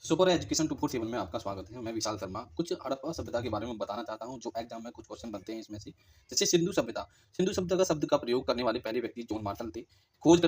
Super education 247 में आपका स्वागत है। मैं विशाल शर्मा। कुछ हड़प्पा सभ्यता के बारे में बताना चाहता हूँ, जो एग्जाम में कुछ क्वेश्चन बनते हैं इसमें से। जैसे सिंधु सभ्यता। सिंधु सभ्यता का शब्द का प्रयोग करने वाले पहले व्यक्ति जॉन मार्टन थे। खोज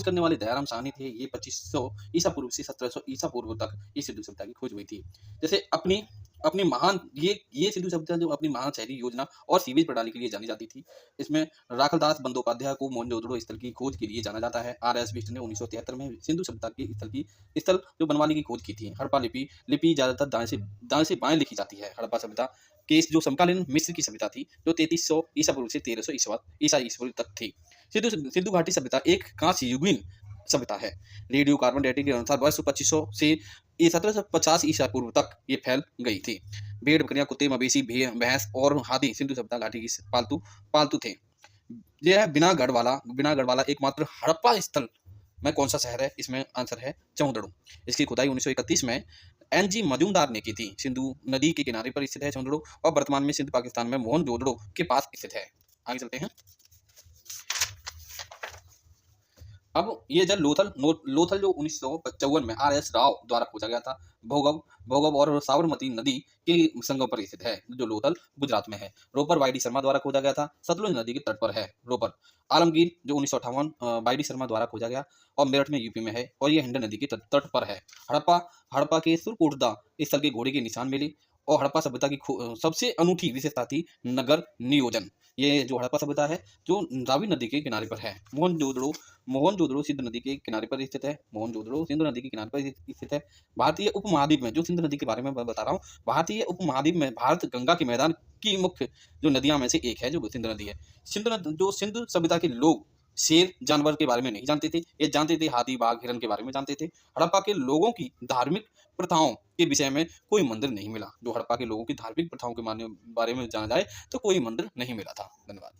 करने वाले दयाराम साहनी थे। ये 2500 ईसा पूर्व से 1700 ईसा पूर्व तक ये सिंधु सभ्यता की खोज हुई थी। जैसे अपनी अपनी महान ये सिंधु सभ्यता जो अपनी महान शहरी योजना और सीवेज प्रणाली के लिए जानी जाती थी। इसमें राखलदास बंदोपाध्याय को मोहनजोदड़ो स्थल की खोज के लिए जाना जाता है। आर एस बिष्ट ने 1973 में सिंधु सभ्यता की स्थल जो बनवाने की खोज की थी। हड़प्पा लिपि लिपि ज्यादातर दाएं से बाएं लिखी जाती है। हड़प्पा सभ्यता के जो समकालीन मिस्र की सभ्यता थी, जो 3300 ईसा पूर्व से 1300 ईसा ईसा तक थी। सिंधु सिंधु घाटी सभ्यता एक कांस्य युगीन सभ्यता है। रेडियो कार्बन डेटिंग के अनुसार वर्ष 2500 से 1750 ईसा पूर्व तक ये फैल गई थी। भेड़ बकरियां कुत्ते मवेशी भैंस और हाथी सिंधु सभ्यता घाटी की पालतू पालतू थे। यह बिना गढ़ वाला एकमात्र हड़प्पा स्थल में कौन सा शहर है? इसमें आंसर है चौंदड़ू। इसकी खुदाई 1931 में एन जी मजूमदार ने की थी। सिंधु नदी के किनारे पर स्थित है चौंदड़ू, और वर्तमान में सिंध पाकिस्तान में मोहनजोदड़ो के पास स्थित है। आगे चलते हैं। अब ये जल लोथल जो 1954 में आर एस राव द्वारा खोजा गया था। भोगव भोगव और साबरमती नदी के संगम पर स्थित है, जो लोथल गुजरात में है। रोपर वाई डी शर्मा द्वारा खोजा गया था। सतलुज नदी के तट पर है रोपर। आलमगीर जो 1958 वाई डी शर्मा द्वारा खोजा गया और मेरठ में यूपी में है, और ये हिंड नदी के तट पर है। हड़प्पा हड़प्पा के सुरकोटदा स्थल के घोड़े के निशान मिले। और हड़प्पा सभ्यता की सबसे अनूठी विशेषता थी नगर नियोजन। ये जो हड़प्पा सभ्यता है, जो रावी नदी के किनारे पर है। मोहनजोदड़ो सिंधु नदी के किनारे पर स्थित है। मोहनजोदड़ो सिंधु नदी के किनारे पर स्थित है। भारतीय उपमहाद्वीप में जो सिंधु नदी के बारे में बता रहा हूँ, भारतीय उपमहाद्वीप में भारत गंगा के मैदान की मुख्य जो नदियां में से एक है, जो सिंधु नदी है। सिंधु सभ्यता के लोग शेर जानवर के बारे में नहीं जानते थे। ये जानते थे हाथी बाघ हिरन के बारे में जानते थे। हड़प्पा के लोगों की धार्मिक प्रथाओं के विषय में कोई मंदिर नहीं मिला। जो हड़प्पा के लोगों की धार्मिक प्रथाओं के बारे में जाना जाए तो कोई मंदिर नहीं मिला था। धन्यवाद।